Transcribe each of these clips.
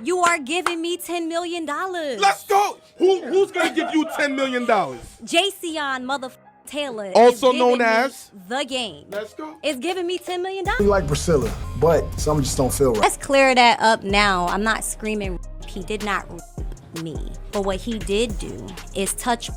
You are giving me $10 million. Let's go. Who's gonna give you $10 million? Jayceon Taylor, also is known as The Game. Let's go. It's giving me $10 million. We like Priscilla, but some just don't feel right. Let's clear that up now. I'm not screaming. He did not rape me. But what he did do is touch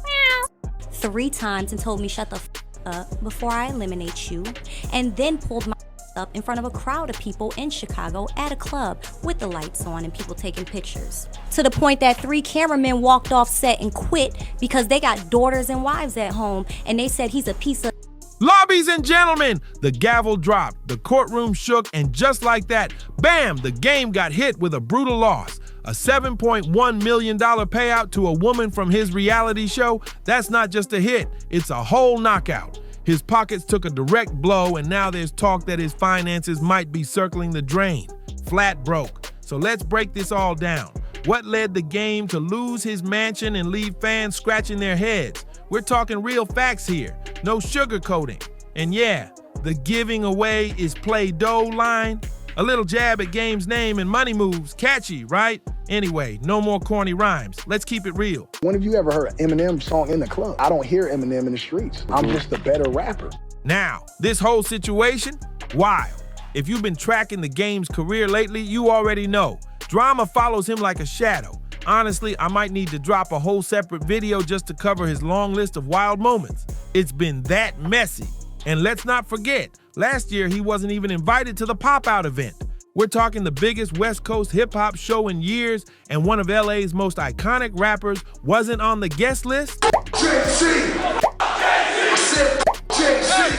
3 times and told me shut the up before I eliminate you, and then pulled my up in front of a crowd of people in Chicago at a club with the lights on and people taking pictures. To the point that 3 cameramen walked off set and quit because they got daughters and wives at home, and they said he's a piece of... Ladies and gentlemen, the gavel dropped, the courtroom shook, and just like that, bam, the game got hit with a brutal loss. A $7.1 million payout to a woman from his reality show, that's not just a hit, it's a whole knockout. His pockets took a direct blow, and now there's talk that his finances might be circling the drain. Flat broke. So let's break this all down. What led the game to lose his mansion and leave fans scratching their heads? We're talking real facts here, no sugarcoating. And yeah, the giving away is play-doh line. A little jab at Game's name and money moves, catchy, right? Anyway, no more corny rhymes. Let's keep it real. When have you ever heard an Eminem song in the club? I don't hear Eminem in the streets. I'm just a better rapper. Now, this whole situation, wild. If you've been tracking the Game's career lately, you already know. Drama follows him like a shadow. Honestly, I might need to drop a whole separate video just to cover his long list of wild moments. It's been that messy. And let's not forget, last year he wasn't even invited to the Pop-Out event. We're talking the biggest West Coast hip-hop show in years, and one of LA's most iconic rappers wasn't on the guest list? JC! I said JC!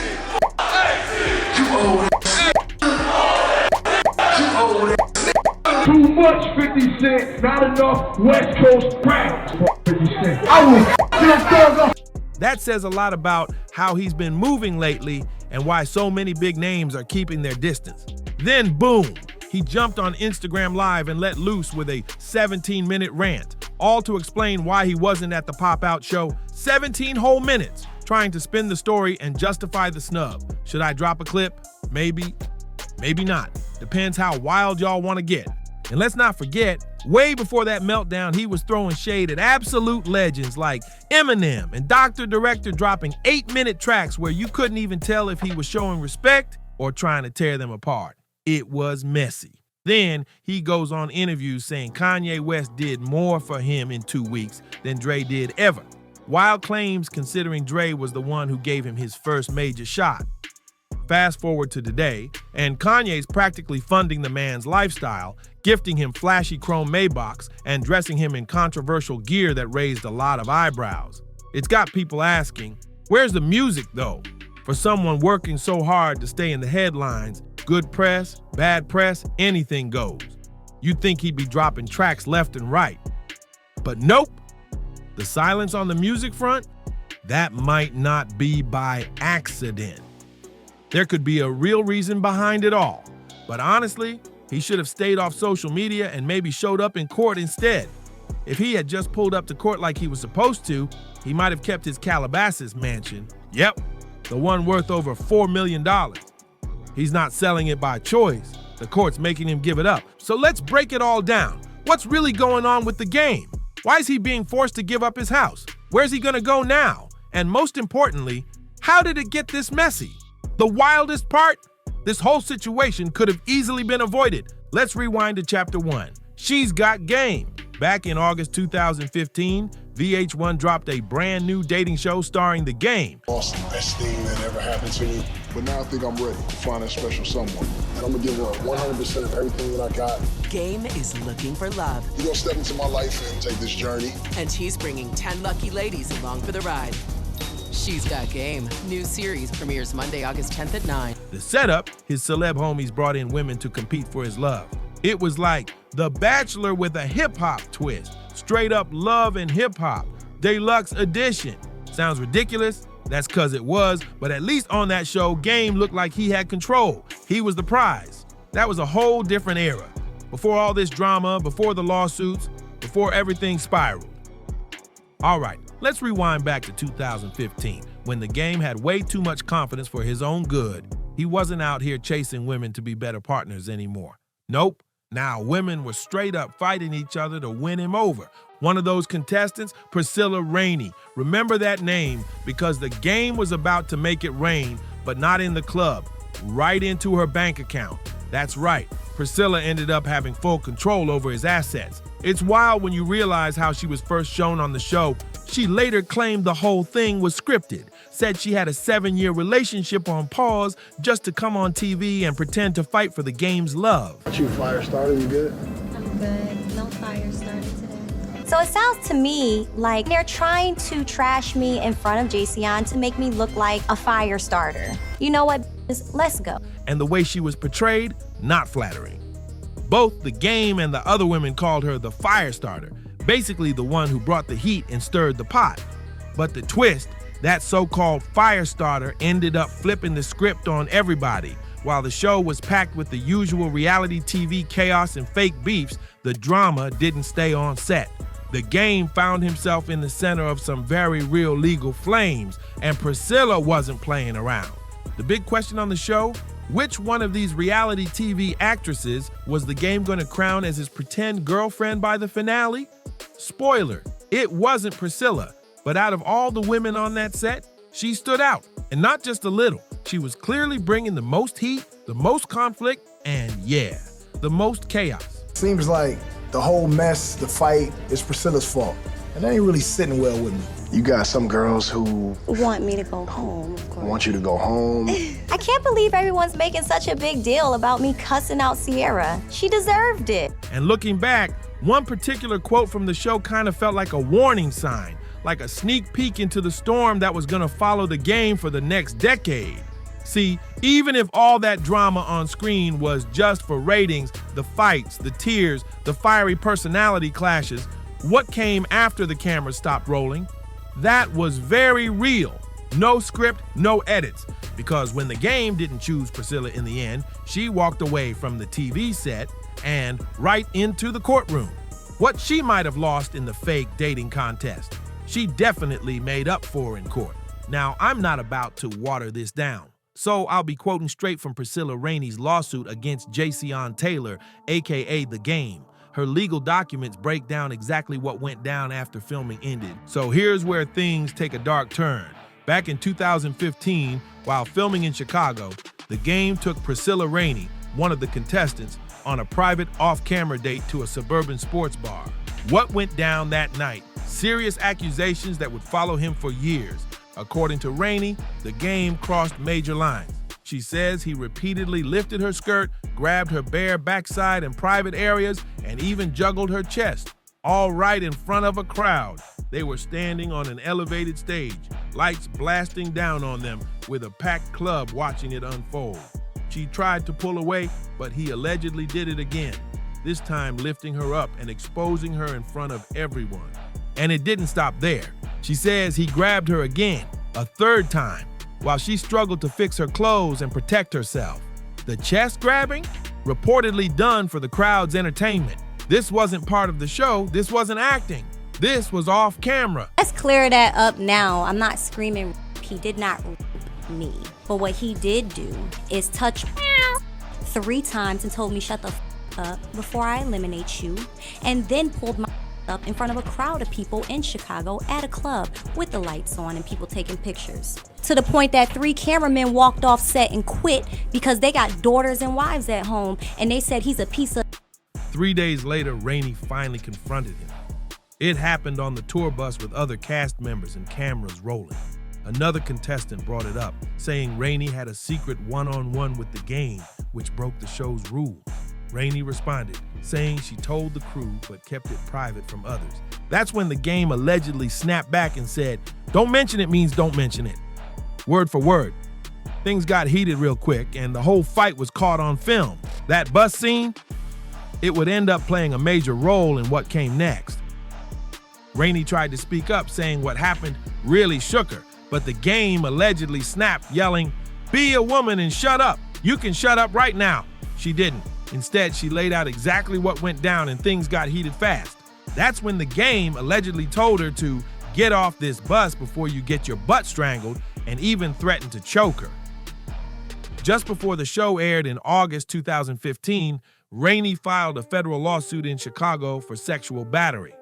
You owe that. You owe that. Too much 50 Cent, not enough West Coast rap. 50 Cent. That says a lot about how he's been moving lately and why so many big names are keeping their distance. Then boom, he jumped on Instagram Live and let loose with a 17-minute rant, all to explain why he wasn't at the Pop-Out show. 17 whole minutes trying to spin the story and justify the snub. Should I drop a clip? Maybe, maybe not. Depends how wild y'all want to get. And let's not forget, way before that meltdown, he was throwing shade at absolute legends like Eminem and Dr. Director, dropping 8-minute tracks where you couldn't even tell if he was showing respect or trying to tear them apart. It was messy. Then he goes on interviews saying Kanye West did more for him in 2 weeks than Dre did ever. Wild claims considering Dre was the one who gave him his first major shot. Fast forward to today, and Kanye's practically funding the man's lifestyle, gifting him flashy chrome Maybachs and dressing him in controversial gear that raised a lot of eyebrows. It's got people asking, where's the music though? For someone working so hard to stay in the headlines, good press, bad press, anything goes. You'd think he'd be dropping tracks left and right. But nope. The silence on the music front, that might not be by accident. There could be a real reason behind it all. But honestly, he should have stayed off social media and maybe showed up in court instead. If he had just pulled up to court like he was supposed to, he might have kept his Calabasas mansion. Yep, the one worth over $4 million. He's not selling it by choice. The court's making him give it up. So let's break it all down. What's really going on with the game? Why is he being forced to give up his house? Where's he gonna go now? And most importantly, how did it get this messy? The wildest part? This whole situation could have easily been avoided. Let's rewind to chapter 1. She's Got Game. Back in August 2015, VH1 dropped a brand new dating show starring The Game. Lost the best thing that ever happened to me, but now I think I'm ready to find that special someone. And I'm gonna give her 100% of everything that I got. Game is looking for love. You're gonna step into my life and take this journey. And he's bringing 10 lucky ladies along for the ride. She's Got Game. New series premieres Monday, August 10th at 9. The setup, his celeb homies brought in women to compete for his love. It was like The Bachelor with a hip-hop twist. Straight up love and hip-hop. Deluxe edition. Sounds ridiculous? That's cause it was, but at least on that show, Game looked like he had control. He was the prize. That was a whole different era. Before all this drama, before the lawsuits, before everything spiraled. All right, let's rewind back to 2015, when the Game had way too much confidence for his own good. He wasn't out here chasing women to be better partners anymore. Nope, Now, women were straight up fighting each other to win him over. One of those contestants, Priscilla Rainey. Remember that name because the game was about to make it rain, but not in the club, right into her bank account. That's right, Priscilla ended up having full control over his assets. It's wild when you realize how she was first shown on the show. She later claimed the whole thing was scripted, said she had a 7-year relationship on pause just to come on TV and pretend to fight for the game's love. You fire starter, you good? I'm good. No fire started today. So it sounds to me like they're trying to trash me in front of Jason to make me look like a fire starter. You know what? Let's go. And the way she was portrayed, not flattering. Both the game and the other women called her the fire starter, basically the one who brought the heat and stirred the pot. But the twist, that so-called fire starter ended up flipping the script on everybody. While the show was packed with the usual reality TV chaos and fake beefs, the drama didn't stay on set. The game found himself in the center of some very real legal flames, and Priscilla wasn't playing around. The big question on the show, which one of these reality TV actresses was the game going to crown as his pretend girlfriend by the finale? Spoiler, it wasn't Priscilla, but out of all the women on that set, she stood out, and not just a little. She was clearly bringing the most heat, the most conflict, and yeah, the most chaos. Seems like the whole mess, the fight, is Priscilla's fault. And that ain't really sitting well with me. You got some girls who Want me to go home, of course. want you to go home. I can't believe everyone's making such a big deal about me cussing out Sierra. She deserved it. And looking back, one particular quote from the show kind of felt like a warning sign, like a sneak peek into the storm that was gonna follow the game for the next decade. See, even if all that drama on screen was just for ratings, the fights, the tears, the fiery personality clashes, what came after the camera stopped rolling? That was very real. No script, no edits. Because when the game didn't choose Priscilla in the end, she walked away from the TV set and right into the courtroom. What she might have lost in the fake dating contest, she definitely made up for in court. Now, I'm not about to water this down, so I'll be quoting straight from Priscilla Rainey's lawsuit against Jason Taylor, aka The Game. Her legal documents break down exactly what went down after filming ended. So here's where things take a dark turn. Back in 2015, while filming in Chicago, The Game took Priscilla Rainey, one of the contestants, on a private off-camera date to a suburban sports bar. What went down that night? Serious accusations that would follow him for years. According to Rainey, The Game crossed major lines. She says he repeatedly lifted her skirt, grabbed her bare backside in private areas, and even juggled her chest, all right in front of a crowd. They were standing on an elevated stage, lights blasting down on them, with a packed club watching it unfold. She tried to pull away, but he allegedly did it again, this time lifting her up and exposing her in front of everyone. And it didn't stop there. She says he grabbed her again, a third time, while she struggled to fix her clothes and protect herself. The chest grabbing? Reportedly done for the crowd's entertainment. This wasn't part of the show, this wasn't acting. This was off camera. Let's clear that up now. I'm not screaming. He did not rape me. But what he did do is touch 3 times and told me shut the up before I eliminate you, and then pulled my up in front of a crowd of people in Chicago at a club with the lights on and people taking pictures. To the point that 3 cameramen walked off set and quit because they got daughters and wives at home, and they said he's a piece of. 3 days later, Rainey finally confronted him. It happened on the tour bus with other cast members and cameras rolling. Another contestant brought it up, saying Rainey had a secret one-on-one with The Game, which broke the show's rules. Rainey responded, saying she told the crew but kept it private from others. That's when The Game allegedly snapped back and said, "Don't mention it means don't mention it." Word for word. Things got heated real quick and the whole fight was caught on film. That bus scene, it would end up playing a major role in what came next. Rainey tried to speak up, saying what happened really shook her, but The Game allegedly snapped, yelling, "Be a woman and shut up. You can shut up right now." She didn't. Instead, she laid out exactly what went down and things got heated fast. That's when The Game allegedly told her to get off this bus before you get your butt strangled, and even threatened to choke her. Just before the show aired in August 2015, Rainey filed a federal lawsuit in Chicago for sexual battery.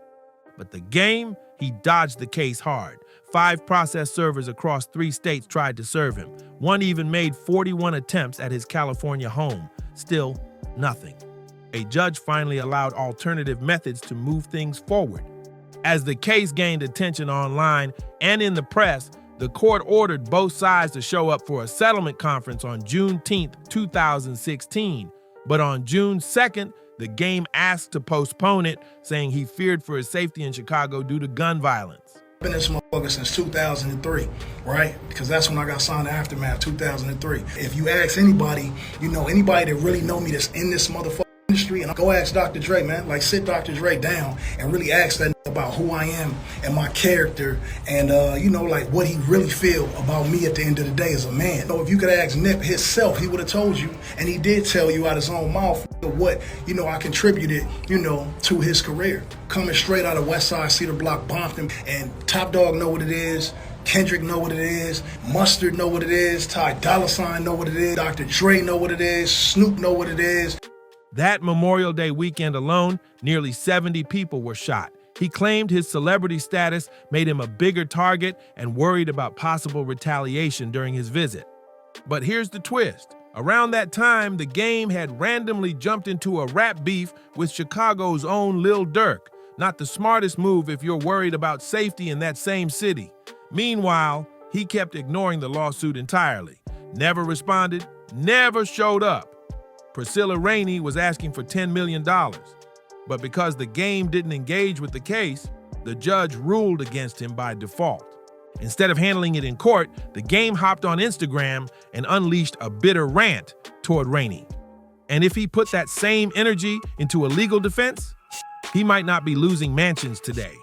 But the Game, he dodged the case hard. 5 process servers across 3 states tried to serve him. One even made 41 attempts at his California home. Still, nothing. A judge finally allowed alternative methods to move things forward. As the case gained attention online and in the press, the court ordered both sides to show up for a settlement conference on Juneteenth, 2016. But on June 2nd, the Game asked to postpone it, saying he feared for his safety in Chicago due to gun violence. I've been in this motherfucker since 2003, right? Because that's when I got signed to Aftermath, 2003. If you ask anybody, anybody that really know me that's in this motherfucker industry, and go ask Dr. Dre, man. Like, sit Dr. Dre down and really ask that about who I am and my character and, like what he really feel about me at the end of the day as a man. So if you could ask Nip himself, he would have told you, and he did tell you out his own mouth what, I contributed, to his career. Coming straight out of West Side, Cedar Block, Bompton, and Top Dog know what it is. Kendrick know what it is, Mustard know what it is, Ty Dolla $ign know what it is, Dr. Dre know what it is, Snoop know what it is. That Memorial Day weekend alone, nearly 70 people were shot. He claimed his celebrity status made him a bigger target and worried about possible retaliation during his visit. But here's the twist. Around that time, the Game had randomly jumped into a rap beef with Chicago's own Lil Durk. Not the smartest move if you're worried about safety in that same city. Meanwhile, he kept ignoring the lawsuit entirely. Never responded, never showed up. Priscilla Rainey was asking for $10 million. But because the Game didn't engage with the case, the judge ruled against him by default. Instead of handling it in court, the Game hopped on Instagram and unleashed a bitter rant toward Rainey. And if he put that same energy into a legal defense, he might not be losing mansions today.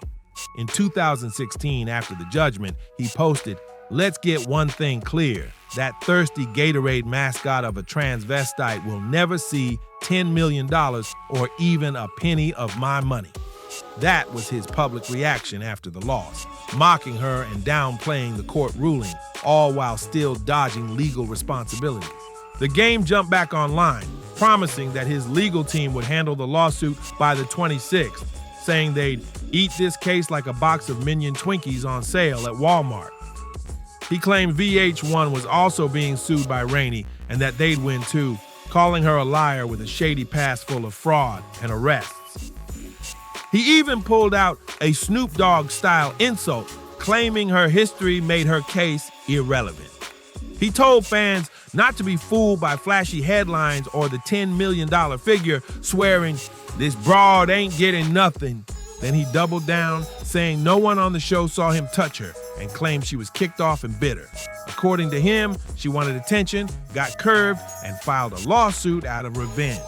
In 2016, after the judgment, he posted, "Let's get one thing clear. That thirsty Gatorade mascot of a transvestite will never see $10 million or even a penny of my money." That was his public reaction after the loss, mocking her and downplaying the court ruling, all while still dodging legal responsibilities. The Game jumped back online, promising that his legal team would handle the lawsuit by the 26th, saying they'd eat this case like a box of Minion Twinkies on sale at Walmart. He claimed VH1 was also being sued by Rainey and that they'd win too, calling her a liar with a shady past full of fraud and arrests. He even pulled out a Snoop Dogg-style insult, claiming her history made her case irrelevant. He told fans not to be fooled by flashy headlines or the $10 million figure, swearing, "This broad ain't getting nothing." Then he doubled down, saying no one on the show saw him touch her, and claimed she was kicked off and bitter. According to him, she wanted attention, got curved, and filed a lawsuit out of revenge.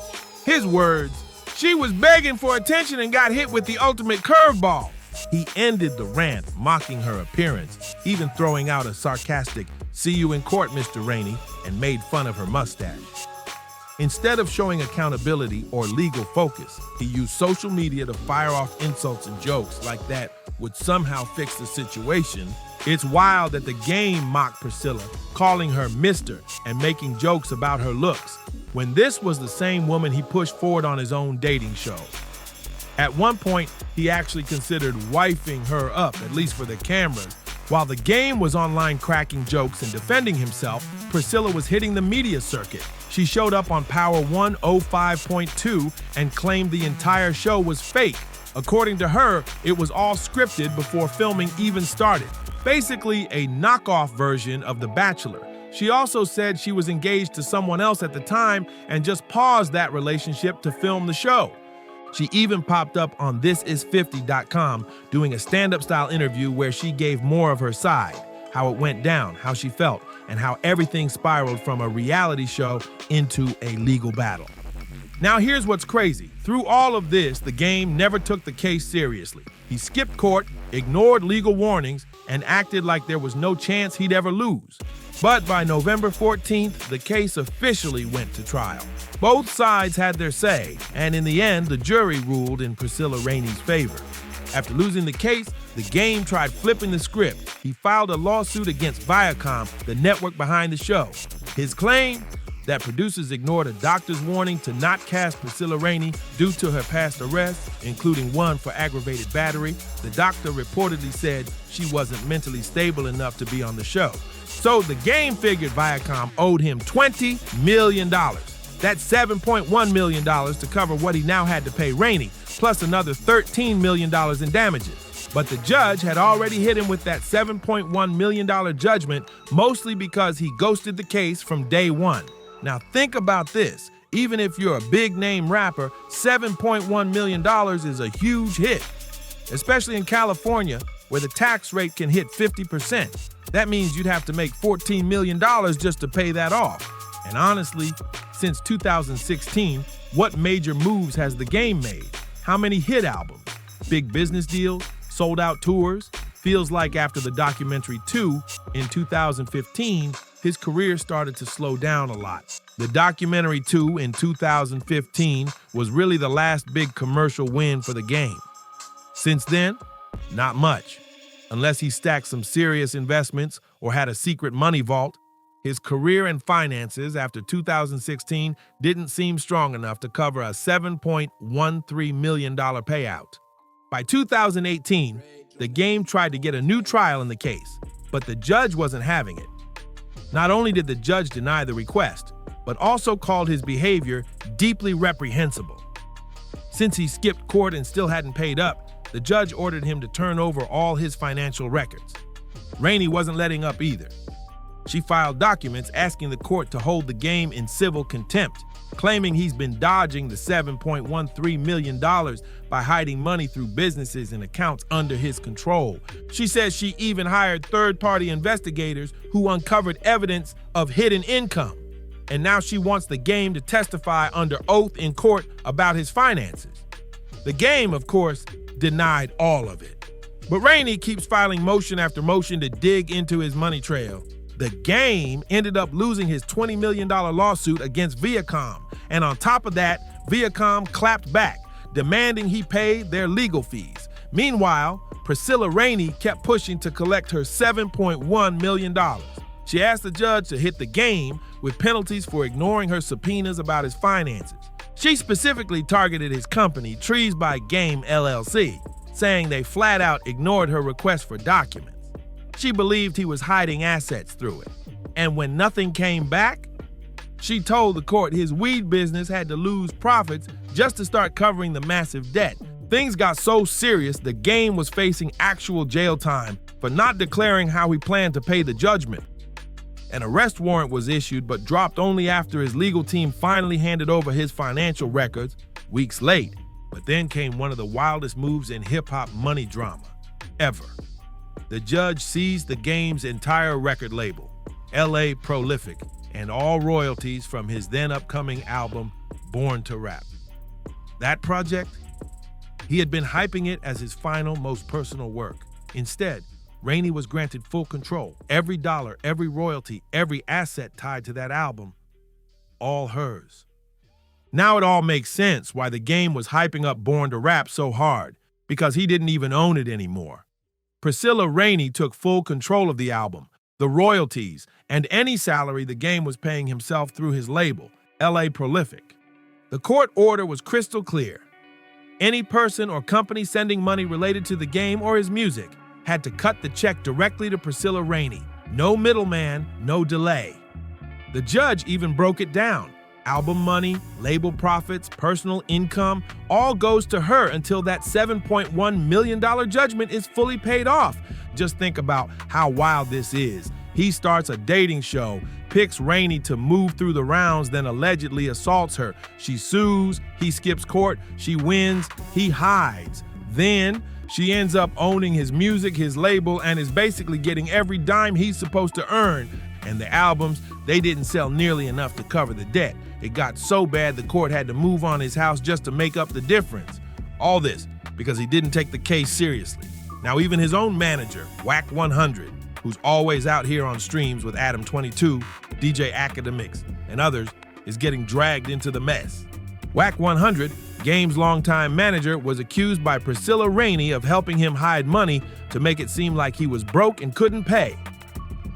His words, "She was begging for attention and got hit with the ultimate curveball." He ended the rant, mocking her appearance, even throwing out a sarcastic, "See you in court, Mr. Rainey," and made fun of her mustache. Instead of showing accountability or legal focus, he used social media to fire off insults and jokes like that would somehow fix the situation. It's wild that the Game mocked Priscilla, calling her Mr. and making jokes about her looks, when this was the same woman he pushed forward on his own dating show. At one point, he actually considered wifing her up, at least for the cameras. While the Game was online cracking jokes and defending himself, Priscilla was hitting the media circuit. She showed up on Power 105.2 and claimed the entire show was fake. According to her, it was all scripted before filming even started. Basically a knockoff version of The Bachelor. She also said she was engaged to someone else at the time and just paused that relationship to film the show. She even popped up on ThisIs50.com doing a stand-up style interview where she gave more of her side, how it went down, how she felt, and how everything spiraled from a reality show into a legal battle. Now here's what's crazy. Through all of this, the Game never took the case seriously. He skipped court, ignored legal warnings, and acted like there was no chance he'd ever lose. But by November 14th, the case officially went to trial. Both sides had their say, and in the end, the jury ruled in Priscilla Rainey's favor. After losing the case, the Game tried flipping the script. He filed a lawsuit against Viacom, the network behind the show. His claim? that producers ignored a doctor's warning to not cast Priscilla Rainey due to her past arrests, including one for aggravated battery. The doctor reportedly said she wasn't mentally stable enough to be on the show. So the Game figured Viacom owed him $20 million. That's $7.1 million to cover what he now had to pay Rainey, plus another $13 million in damages. But the judge had already hit him with that $7.1 million judgment, mostly because he ghosted the case from day one. Now think about this. Even if you're a big-name rapper, $7.1 million is a huge hit, especially in California, where the tax rate can hit 50%. That means you'd have to make $14 million just to pay that off. And honestly, since 2016, what major moves has the Game made? How many hit albums? Big business deals? Sold-out tours? Feels like after the documentary 2 in 2015, his career started to slow down a lot. The documentary 2 in 2015 was really the last big commercial win for the Game. Since then, not much. Unless he stacked some serious investments or had a secret money vault, his career and finances after 2016 didn't seem strong enough to cover a $7.13 million payout. By 2018, the Game tried to get a new trial in the case, but the judge wasn't having it. Not only did the judge deny the request, but also called his behavior deeply reprehensible. Since he skipped court and still hadn't paid up, the judge ordered him to turn over all his financial records. Rainey wasn't letting up either. She filed documents asking the court to hold the Game in civil contempt, claiming he's been dodging the $7.13 million by hiding money through businesses and accounts under his control. She says she even hired third-party investigators who uncovered evidence of hidden income. And now she wants the Game to testify under oath in court about his finances. The Game, of course, denied all of it. But Rainey keeps filing motion after motion to dig into his money trail. The Game ended up losing his $20 million lawsuit against Viacom. And on top of that, Viacom clapped back, demanding he pay their legal fees. Meanwhile, Priscilla Rainey kept pushing to collect her $7.1 million. She asked the judge to hit the Game with penalties for ignoring her subpoenas about his finances. She specifically targeted his company, Trees by Game LLC, saying they flat out ignored her request for documents. She believed he was hiding assets through it. And when nothing came back, she told the court his weed business had to lose profits just to start covering the massive debt. Things got so serious, the Game was facing actual jail time for not declaring how he planned to pay the judgment. An arrest warrant was issued, but dropped only after his legal team finally handed over his financial records weeks late. But then came one of the wildest moves in hip-hop money drama ever. The judge seized the Game's entire record label, LA Prolific, and all royalties from his then upcoming album, Born to Rap. That project? He had been hyping it as his final, most personal work. Instead, Rainey was granted full control. Every dollar, every royalty, every asset tied to that album, all hers. Now it all makes sense why the Game was hyping up Born to Rap so hard, because he didn't even own it anymore. Priscilla Rainey took full control of the album, the royalties, and any salary the Game was paying himself through his label, LA Prolific. The court order was crystal clear. Any person or company sending money related to the Game or his music had to cut the check directly to Priscilla Rainey. No middleman, no delay. The judge even broke it down. Album money, label profits, personal income, all goes to her until that $7.1 million judgment is fully paid off. Just think about how wild this is. He starts a dating show, picks Rainey to move through the rounds, then allegedly assaults her. She sues, he skips court, she wins, he hides. Then she ends up owning his music, his label, and is basically getting every dime he's supposed to earn. And the albums, they didn't sell nearly enough to cover the debt. It got so bad the court had to move on his house just to make up the difference. All this because he didn't take the case seriously. Now even his own manager, Wack 100, who's always out here on streams with Adam 22, DJ Academics, and others, is getting dragged into the mess. Wack 100, Game's longtime manager, was accused by Priscilla Rainey of helping him hide money to make it seem like he was broke and couldn't pay.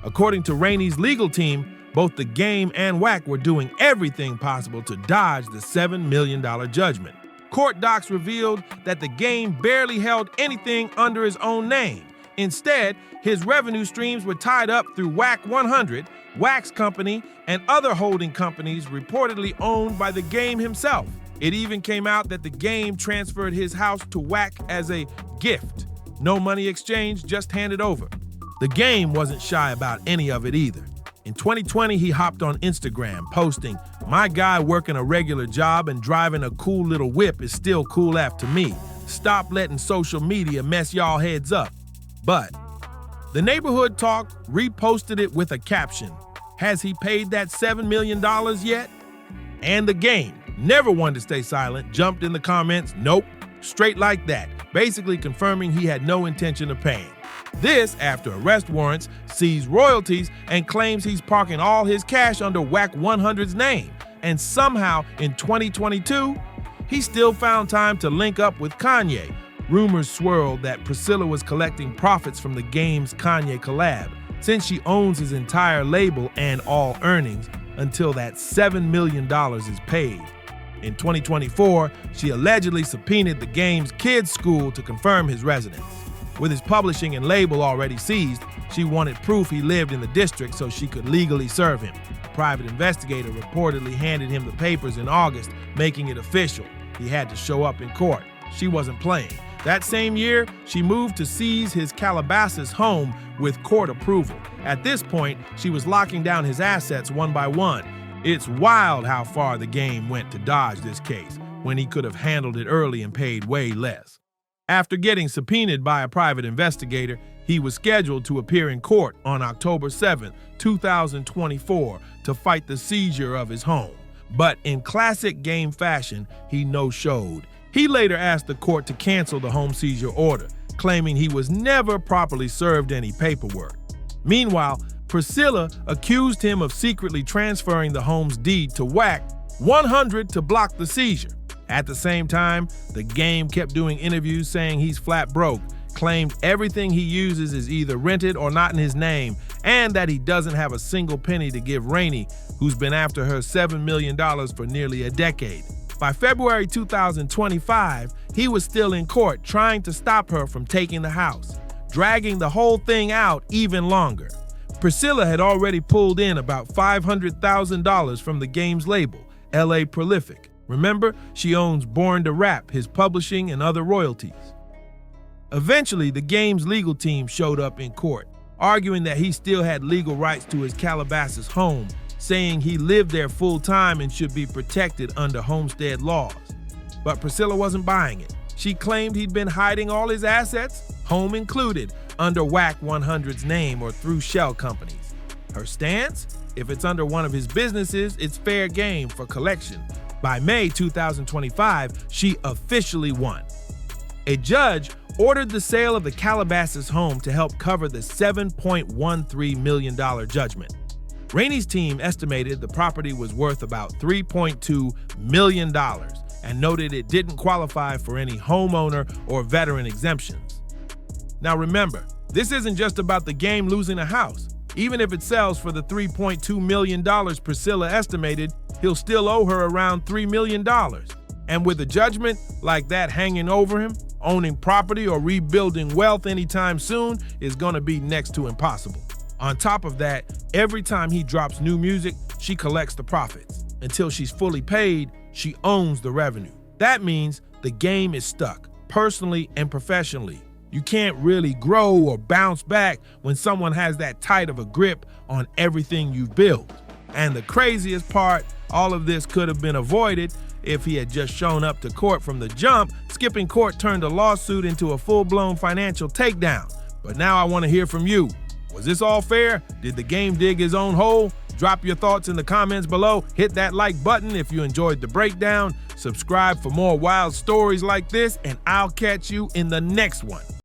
According to Rainey's legal team, Both the game and WAC were doing everything possible to dodge the $7 million judgment. Court docs revealed that the game barely held anything under his own name. Instead, his revenue streams were tied up through WAC 100, Wax Company, and other holding companies reportedly owned by the game himself. It even came out that the game transferred his house to WAC as a gift. No money exchanged, just handed over. The game wasn't shy about any of it either. In 2020, he hopped on Instagram, posting, "My guy working a regular job and driving a cool little whip is still cool after me. Stop letting social media mess y'all heads up." But the Neighborhood Talk reposted it with a caption, "Has he paid that $7 million yet?" And the game, never one to stay silent, jumped in the comments, "Nope," straight like that, basically confirming he had no intention of paying. This after arrest warrants, seized royalties, and claims he's parking all his cash under WAC 100's name. And somehow, in 2022, he still found time to link up with Kanye. Rumors swirled that Priscilla was collecting profits from the game's Kanye collab, since she owns his entire label and all earnings until that $7 million is paid. In 2024, she allegedly subpoenaed the game's kids' school to confirm his residence. With his publishing and label already seized, she wanted proof he lived in the district so she could legally serve him. A private investigator reportedly handed him the papers in August, making it official. He had to show up in court. She wasn't playing. That same year, she moved to seize his Calabasas home with court approval. At this point, she was locking down his assets one by one. It's wild how far the game went to dodge this case, when he could have handled it early and paid way less. After getting subpoenaed by a private investigator, he was scheduled to appear in court on October 7, 2024, to fight the seizure of his home. But in classic game fashion, he no-showed. He later asked the court to cancel the home seizure order, claiming he was never properly served any paperwork. Meanwhile, Priscilla accused him of secretly transferring the home's deed to WAC 100 to block the seizure. At the same time, the game kept doing interviews saying he's flat broke, claimed everything he uses is either rented or not in his name, and that he doesn't have a single penny to give Rainey, who's been after her $7 million for nearly a decade. By February 2025, he was still in court trying to stop her from taking the house, dragging the whole thing out even longer. Priscilla had already pulled in about $500,000 from the game's label, LA Prolific. Remember, she owns Born to Rap, his publishing, and other royalties. Eventually, the game's legal team showed up in court, arguing that he still had legal rights to his Calabasas home, saying he lived there full-time and should be protected under homestead laws. But Priscilla wasn't buying it. She claimed he'd been hiding all his assets, home included, under WAC 100's name or through shell companies. Her stance? If it's under one of his businesses, it's fair game for collection. By May 2025, she officially won. A judge ordered the sale of the Calabasas home to help cover the $7.13 million judgment. Rainey's team estimated the property was worth about $3.2 million and noted it didn't qualify for any homeowner or veteran exemptions. Now remember, this isn't just about the game losing a house. Even if it sells for the $3.2 million Priscilla estimated, he'll still owe her around $3 million. And with a judgment like that hanging over him, owning property or rebuilding wealth anytime soon is gonna be next to impossible. On top of that, every time he drops new music, she collects the profits. Until she's fully paid, she owns the revenue. That means the game is stuck, personally and professionally. You can't really grow or bounce back when someone has that tight of a grip on everything you've built. And the craziest part, all of this could have been avoided if he had just shown up to court from the jump. Skipping court turned a lawsuit into a full-blown financial takedown. But now I want to hear from you. Was this all fair? Did the game dig his own hole? Drop your thoughts in the comments below. Hit that like button if you enjoyed the breakdown. Subscribe for more wild stories like this, and I'll catch you in the next one.